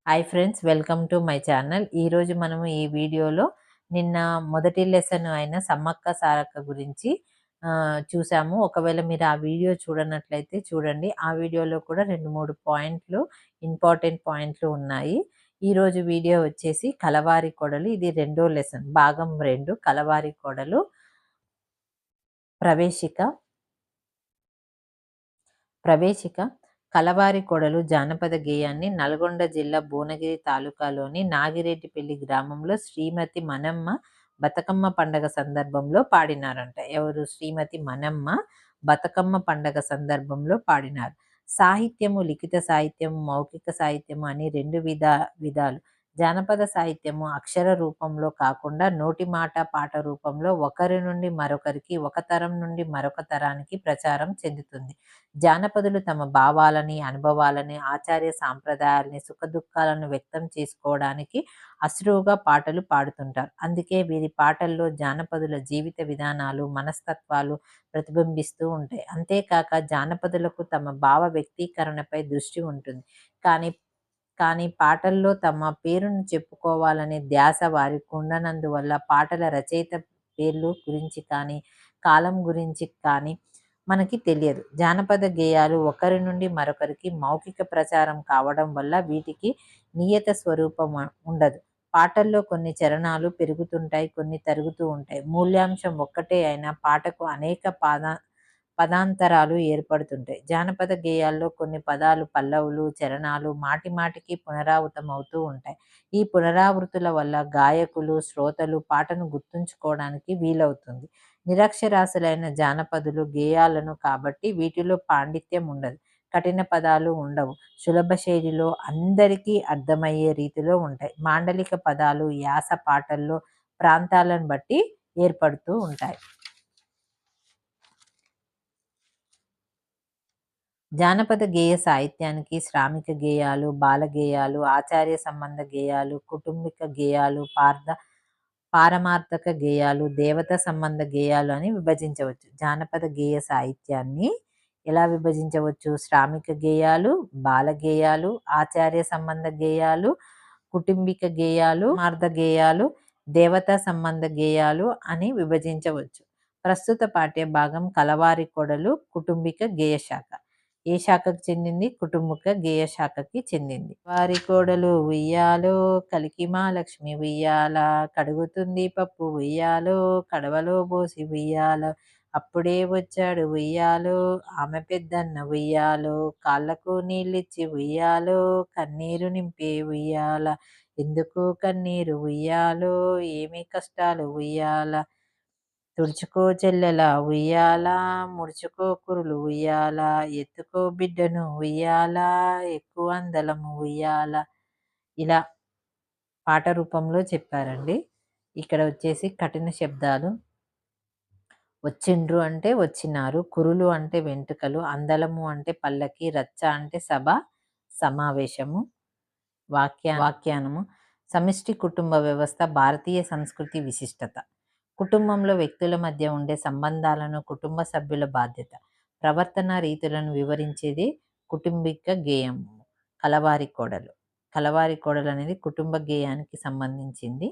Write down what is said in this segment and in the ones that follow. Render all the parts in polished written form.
Hi friends, welcome to my channel. ఈరోజు మనము ఈ వీడియోలో నిన్న మొదటి లెసన్ అయిన సమ్మక్క సారక్క గురించి చూసాము. ఒకవేళ మీరు ఆ వీడియో చూడనట్లయితే చూడండి. ఆ వీడియోలో కూడా 2-3 పాయింట్లు, ఇంపార్టెంట్ పాయింట్లు ఉన్నాయి. ఈరోజు వీడియో వచ్చేసి కలవారి కొడలు. ఇది రెండో లెసన్, భాగం 2, కలవారి కొడలు ప్రవేశిక. కలవారి కొడలు జానపద గేయాన్ని నల్గొండ జిల్లా భువనగిరి తాలూకాలోని నాగిరెడ్డిపల్లి గ్రామంలో శ్రీమతి మనమ్మ బతుకమ్మ పండగ సందర్భంలో పాడినారంట. ఎవరు? శ్రీమతి మనమ్మ బతుకమ్మ పండగ సందర్భంలో పాడినారు. సాహిత్యము లిఖిత సాహిత్యము, మౌఖిక సాహిత్యము అని రెండు విధాలు. జానపద సాహిత్యము అక్షర రూపంలో కాకుండా నోటి మాట, పాట రూపంలో ఒకరి నుండి మరొకరికి, ఒక తరం నుండి మరొక తరానికి ప్రచారం చెందుతుంది. జానపదులు తమ భావాలని, అనుభవాలని, ఆచార్య సాంప్రదాయాలని, సుఖదుఖాలను వ్యక్తం చేసుకోవడానికి అశ్రువుగా పాటలు పాడుతుంటారు. అందుకే వీరి పాటల్లో జానపదుల జీవిత విధానాలు, మనస్తత్వాలు ప్రతిబింబిస్తూ ఉంటాయి. అంతేకాక జానపదులకు తమ భావ వ్యక్తీకరణపై దృష్టి ఉంటుంది. కానీ పాటల్లో తమ పేరును చెప్పుకోవాలనే ధ్యాస వారికి ఉండనందువల్ల పాటల రచయిత పేర్లు గురించి కానీ, కాలం గురించి కానీ మనకి తెలియదు. జానపద గేయాలు ఒకరి నుండి మరొకరికి మౌఖిక ప్రచారం కావడం వల్ల వీటికి నియత స్వరూపం ఉండదు. పాటల్లో కొన్ని చరణాలు పెరుగుతుంటాయి, కొన్ని తరుగుతూ ఉంటాయి. మూల్యాంశం ఒక్కటే అయినా పాటకు అనేక పదాంతరాలు ఏర్పడుతుంటాయి. జానపద గేయాల్లో కొన్ని పదాలు పల్లవులు, చరణాలు మాటి మాటికి పునరావృతం అవుతూ ఉంటాయి. ఈ పునరావృతుల వల్ల గాయకులు, శ్రోతలు పాటను గుర్తుంచుకోవడానికి వీలవుతుంది. నిరక్షరాస్యులైన జానపదులు గేయాలను కాబట్టి వీటిలో పాండిత్యం ఉండదు, కఠిన పదాలు ఉండవు. సులభ శైలిలో అందరికీ అర్థమయ్యే రీతిలో ఉంటాయి. మాండలిక పదాలు, యాస పాటల్లో ప్రాంతాలను బట్టి ఏర్పడుతూ ఉంటాయి. జానపద గేయ సాహిత్యానికి శ్రామిక గేయాలు, బాల గేయాలు, ఆచార్య సంబంధ గేయాలు, కుటుంబిక గేయాలు, పారమార్థక గేయాలు, దేవత సంబంధ గేయాలు అని విభజించవచ్చు. జానపద గేయ సాహిత్యాన్ని ఎలా విభజించవచ్చు? శ్రామిక గేయాలు, బాల గేయాలు, ఆచార్య సంబంధ గేయాలు, కుటుంబిక గేయాలు, మార్ధ గేయాలు, దేవతా సంబంధ గేయాలు అని విభజించవచ్చు. ప్రస్తుత పాఠ్య భాగం కలవారి కొడలు కుటుంబిక గేయ శాఖ. ఏ శాఖకు చెందింది? కుటుంబిక గేయ శాఖకి చెందింది. వారి కోడలు ఉయ్యాలో, కలికి మహాలక్ష్మి ఉయ్యాల, కడుగుతుంది పప్పు ఉయ్యాలో, కడవలో పోసి ఉయ్యాలో, అప్పుడే వచ్చాడు ఉయ్యాలో, ఆమె పెద్దన్న ఉయ్యాలో, కాళ్ళకు నీళ్ళిచ్చి ఉయ్యాలో, కన్నీరు నింపే ఉయ్యాల, ఎందుకు కన్నీరు ఉయ్యాలో, ఏమి కష్టాలు ఉయ్యాల, తుడుచుకో చెల్లెల ఉయ్యాల, ముడుచుకో కురులు ఉయ్యాల, ఎత్తుకో బిడ్డను ఉయ్యాల, ఎక్కువ అందలము ఉయ్యాల. ఇలా పాట రూపంలో చెప్పారండి. ఇక్కడ వచ్చేసి కఠిన శబ్దాలు. వచ్చిండ్రు అంటే వచ్చినారు, కురులు అంటే వెంట్రుకలు, అందలము అంటే పల్లకి, రచ్చ అంటే సభ సమావేశము. వాక్యానము. సమిష్టి కుటుంబ వ్యవస్థ భారతీయ సంస్కృతి విశిష్టత. కుటుంబంలో వ్యక్తుల మధ్య ఉండే సంబంధాలను, కుటుంబ సభ్యుల బాధ్యత, ప్రవర్తన రీతులను వివరించేది కుటుంబిక గేయం. కలవారి కోడలు. కలవారి కోడలు అనేది కుటుంబ గేయానికి సంబంధించింది.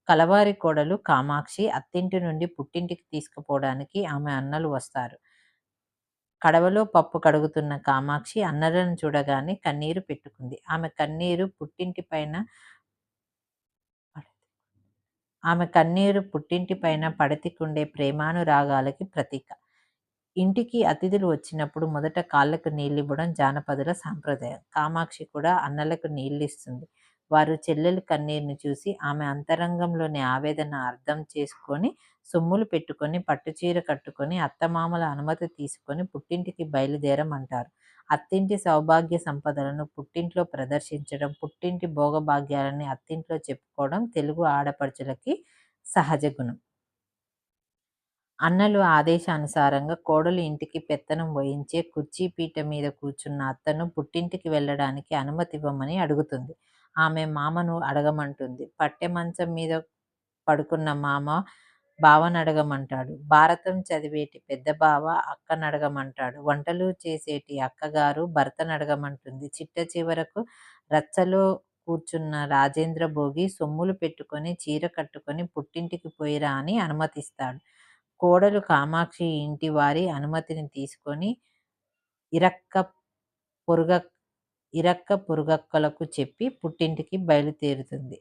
కలవారి కోడలు కామాక్షి అత్తింటి నుండి పుట్టింటికి తీసుకుపోవడానికి ఆమె అన్నలు వస్తారు. కడవలో పప్పు కడుగుతున్న కామాక్షి అన్నలను చూడగానే కన్నీరు పెట్టుకుంది. ఆమె కన్నీరు పుట్టింటి పైన పడతికుండే ప్రేమానురాగాలకి ప్రతీక. ఇంటికి అతిథులు వచ్చినప్పుడు మొదట కాళ్ళకు నీళ్ళివ్వడం జానపదుల సాంప్రదాయం. కామాక్షి కూడా అన్నలకు నీళ్ళిస్తుంది. వారు చెల్లెలు కన్నీరుని చూసి ఆమె అంతరంగంలోని ఆవేదన అర్థం చేసుకొని సొమ్ములు పెట్టుకొని పట్టుచీర కట్టుకొని అత్తమామల అనుమతి తీసుకొని పుట్టింటికి బయలుదేరమంటారు. అత్తింటి సౌభాగ్య సంపదలను పుట్టింట్లో ప్రదర్శించడం, పుట్టింటి భోగభాగ్యాలని అత్తింట్లో చెప్పుకోవడం తెలుగు ఆడపడుచులకి సహజ గుణం. అన్నలు ఆదేశానుసారంగా కోడలు ఇంటికి పెత్తనం వహించే కుర్చీ పీట మీద కూర్చున్న అత్తను పుట్టింటికి వెళ్ళడానికి అనుమతివ్వమని అడుగుతుంది. ఆమె మామను అడగమంటుంది. పట్టె మంచం మీద పడుకున్న మామ బావనడగమంటాడు. భారతం చదివేటి పెద్ద బావ అక్కనడగమంటాడు. వంటలు చేసేటి అక్కగారు భర్తనడగమంటుంది. చిట్ట చివరకు రచ్చలో కూర్చున్న రాజేంద్ర భోగి సొమ్ములు పెట్టుకొని చీర కట్టుకొని పుట్టింటికి పోయిరా అని అనుమతిస్తాడు. కోడలు కామాక్షి ఇంటి వారి అనుమతిని తీసుకొని ఇరక్క పొరుగ ఇరక్క పొరుగక్కలకు చెప్పి పుట్టింటికి బయలుదేరుతుంది.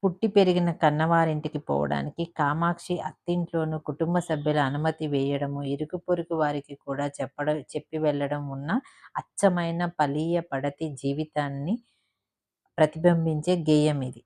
పుట్టి పెరిగిన కన్నవారింటికి పోవడానికి కామాక్షి అత్తింట్లోనూ కుటుంబ సభ్యుల అనుమతి వేయడము, ఇరుగు పొరుగు వారికి కూడా చెప్పి వెళ్ళడం ఉన్న అచ్చమైన పలీయ పడతి జీవితాన్ని ప్రతిబింబించే గేయం ఇది.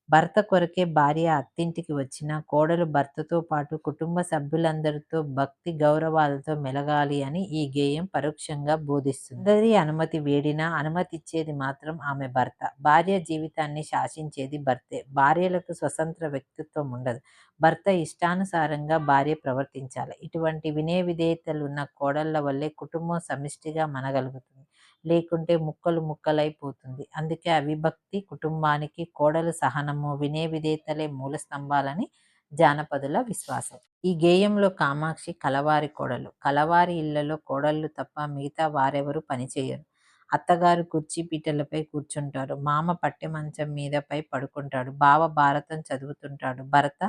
భర్త కొరకే భార్య అత్తింటికి వచ్చినా కోడలు భర్తతో పాటు కుటుంబ సభ్యులందరితో భక్తి గౌరవాలతో మెలగాలి అని ఈ గేయం పరోక్షంగా బోధిస్తుంది. అందరి అనుమతి వేడినా అనుమతిచ్చేది మాత్రం ఆమె భర్త. భార్య జీవితాన్ని శాసించేది భర్తే. భార్యలకు స్వతంత్ర వ్యక్తిత్వం ఉండదు. భర్త ఇష్టానుసారంగా భార్య ప్రవర్తించాలి. ఇటువంటి వినయ విధేయతలున్న కోడళ్ల వల్లే కుటుంబం సమిష్టిగా మనగలుగుతుంది. లేకుంటే ముక్కలు ముక్కలైపోతుంది. అందుకే అవిభక్తి కుటుంబానికి కోడలు సహనము, వినయ విధేయతలే మూల స్తంభాలని జానపదుల విశ్వాసం. ఈ గేయంలో కామాక్షి కలవారి కోడలు. కలవారి ఇళ్లలో కోడళ్ళు తప్ప మిగతా వారెవరూ పనిచేయరు. అత్తగారు కుర్చీ పీటలపై కూర్చుంటారు. మామ పట్టె మంచం మీదపై పడుకుంటాడు. బావ భారతం చదువుతుంటాడు. భరత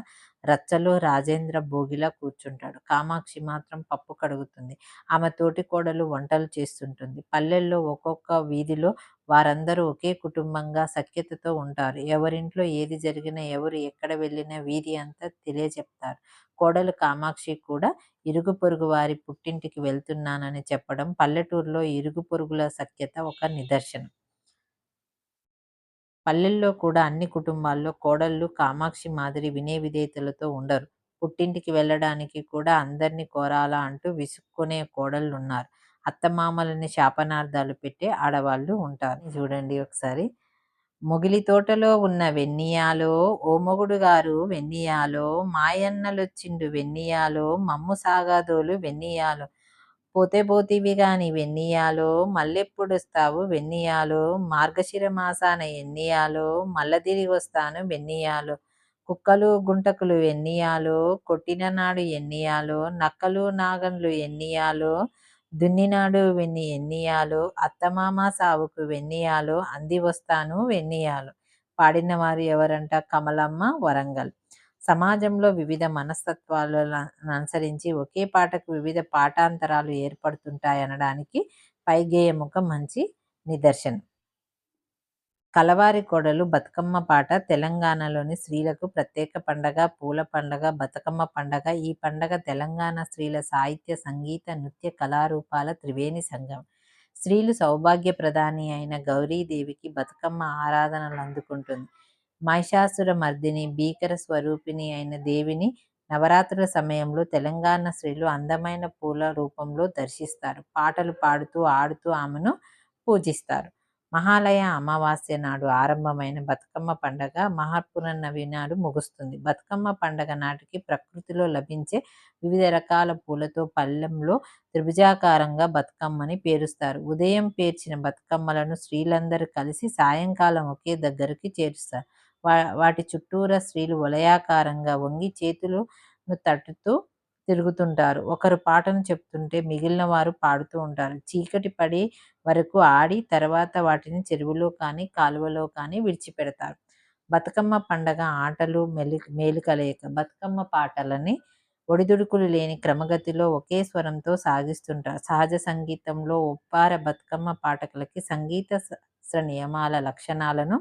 రచ్చలో రాజేంద్ర భోగిలా కూర్చుంటాడు. కామాక్షి మాత్రం పప్పు కడుగుతుంది. ఆమె తోటి కోడలు వంటలు చేస్తుంటుంది. పల్లెల్లో ఒక్కొక్క వీధిలో వారందరూ ఒకే కుటుంబంగా సఖ్యతతో ఉంటారు. ఎవరింట్లో ఏది జరిగినా, ఎవరు ఎక్కడ వెళ్ళినా వీధి అంతా తెలియచెప్తారు. కోడలు కామాక్షి కూడా ఇరుగు పొరుగు వారి పుట్టింటికి వెళ్తున్నానని చెప్పడం పల్లెటూరులో ఇరుగు పొరుగుల సఖ్యత ఒక నిదర్శనం. పల్లెల్లో కూడా అన్ని కుటుంబాల్లో కోడళ్ళు కామాక్షి మాదిరి వినయ విధేయతలతో ఉండరు. పుట్టింటికి వెళ్ళడానికి కూడా అందర్నీ కోరాలా అంటూ విసుక్కునే కోడళ్ళున్నారు. అత్తమామలని శాపనార్థాలు పెట్టే ఆడవాళ్ళు ఉంటారు. చూడండి ఒకసారి. మొగిలి తోటలో ఉన్న వెన్నియాలో, ఓ మొగుడు గారు వెన్నియాలో, మాయన్నలొచ్చిండు వెన్నియాలో, మమ్ము సాగాదోలు వెన్నియాలో, పోతే పోతివి గాని వెన్నియాలో, మళ్ళెప్పుడొస్తావు వెన్నియాలో, మార్గశిర మాసాన ఎన్నియాలో, మళ్ళ తిరిగొస్తాను వెన్నియాలో, కుక్కలు గుంటకులు ఎన్నియాలో, కొట్టిన నాడు ఎన్నియాలో, నక్కలు నాగన్లు ఎన్నియాలో, దున్నినాడు ఎన్నియాలో, అత్తమామ సావుకు వెన్నియాలో, అంది వస్తాను వెన్నియాలో. పాడినవారు ఎవరంట? కమలమ్మ, వరంగల్. సమాజంలో వివిధ మనస్తత్వాలను అనుసరించి ఒకే పాటకు వివిధ పాఠాంతరాలు ఏర్పడుతుంటాయనడానికి పై గేయం ఒక మంచి నిదర్శనం. కలవారి కోడలు బతుకమ్మ పాట తెలంగాణలోని స్త్రీలకు ప్రత్యేక పండగ, పూల పండగ, బతుకమ్మ పండగ. ఈ పండగ తెలంగాణ స్త్రీల సాహిత్య, సంగీత, నృత్య కళారూపాల త్రివేణి సంగమం. స్త్రీలు సౌభాగ్య ప్రధాని అయిన గౌరీదేవికి బతుకమ్మ ఆరాధనలు అందుకుంటుంది. మహిషాసుర మర్దిని, భీకర స్వరూపిణి అయిన దేవిని నవరాత్రుల సమయంలో తెలంగాణ స్త్రీలు అందమైన పూల రూపంలో దర్శిస్తారు. పాటలు పాడుతూ ఆడుతూ ఆమెను పూజిస్తారు. మహాలయ అమావాస్య నాడు ఆరంభమైన బతుకమ్మ పండగ మహాపున్నమి నాడు ముగుస్తుంది. బతుకమ్మ పండగ నాటికి ప్రకృతిలో లభించే వివిధ రకాల పూలతో పళ్ళెంలో త్రిభుజాకారంగా బతుకమ్మని పేరుస్తారు. ఉదయం పేర్చిన బతుకమ్మలను స్త్రీలందరూ కలిసి సాయంకాలం ఒకే దగ్గరికి చేరుస్తారు. వాటి చుట్టూరా స్త్రీలు వలయాకారంగా వంగి చేతులను తట్టుతూ తిరుగుతుంటారు. ఒకరు పాటను చెప్తుంటే మిగిలిన వారు పాడుతూ ఉంటారు. చీకటి పడి వరకు ఆడి తర్వాత వాటిని చెరువులో కానీ కాలువలో కానీ విడిచిపెడతారు. బతుకమ్మ పండగ ఆటలు మేలు కలయిక. బతుకమ్మ పాటలని ఒడిదుడుకులు లేని క్రమగతిలో ఒకే స్వరంతో సాగిస్తుంటారు. సహజ సంగీతంలో ఒప్పార బతుకమ్మ పాటకులకి సంగీత శాస్త్ర నియమాల లక్షణాలను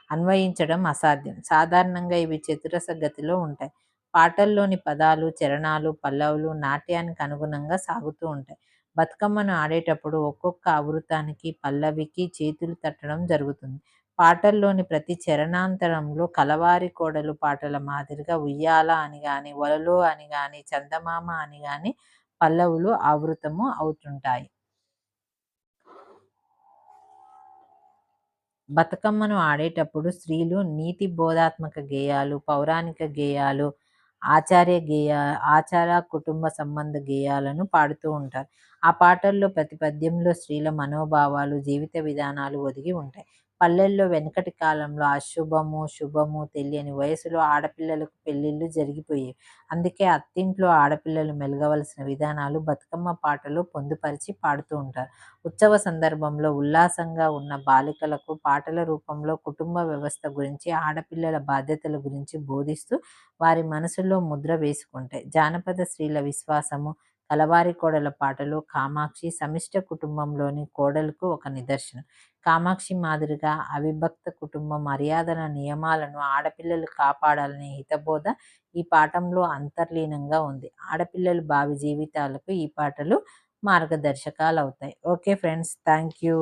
అన్వయించడం అసాధ్యం. సాధారణంగా ఇవి చతురస్ర గతిలో ఉంటాయి. పాటల్లోని పదాలు, చరణాలు, పల్లవులు నాట్యానికి అనుగుణంగా సాగుతూ ఉంటాయి. బతుకమ్మను ఆడేటప్పుడు ఒక్కొక్క ఆవృతానికి, పల్లవికి చేతులు తట్టడం జరుగుతుంది. పాటల్లోని ప్రతి చరణాంతరంలో కలవారి కోడలు పాటల మాదిరిగా ఉయ్యాల అని గాని, వలలో అని గాని, చందమామ అని గాని పల్లవులు ఆవృతము అవుతుంటాయి. బతుకమ్మను ఆడేటప్పుడు స్త్రీలు నీతి బోధాత్మక గేయాలు, పౌరాణిక గేయాలు, ఆచార కుటుంబ సంబంధ గేయాలను పాడుతూ ఉంటారు. ఆ పాటల్లో ప్రతి పద్యంలో స్త్రీల మనోభావాలు, జీవిత విధానాలు ఒదిగి ఉంటాయి. పల్లెల్లో వెనకటి కాలంలో అశుభము, శుభము తెలియని వయసులో ఆడపిల్లలకు పెళ్ళిళ్ళు జరిగిపోయేవి. అందుకే అత్తింట్లో ఆడపిల్లలు మెలగవలసిన విధానాలు బతుకమ్మ పాటలో పొందుపరిచి పాడుతూ ఉంటారు. ఉత్సవ సందర్భంలో ఉల్లాసంగా ఉన్న బాలికలకు పాటల రూపంలో కుటుంబ వ్యవస్థ గురించి, ఆడపిల్లల బాధ్యతల గురించి బోధిస్తూ వారి మనసులో ముద్ర వేసుకుంటాయి. జానపద స్త్రీల విశ్వాసము, కలవారి కోడల పాటలు కామాక్షి సమిష్ట కుటుంబంలోని కోడలకు ఒక నిదర్శనం. కామాక్షి మాదిరిగా అవిభక్త కుటుంబ మర్యాదల నియమాలను ఆడపిల్లలు కాపాడాలనే హితబోధ ఈ పాఠంలో అంతర్లీనంగా ఉంది. ఆడపిల్లలు భావి జీవితాలకు ఈ పాటలు మార్గదర్శకాలవుతాయి. Okay friends, thank you.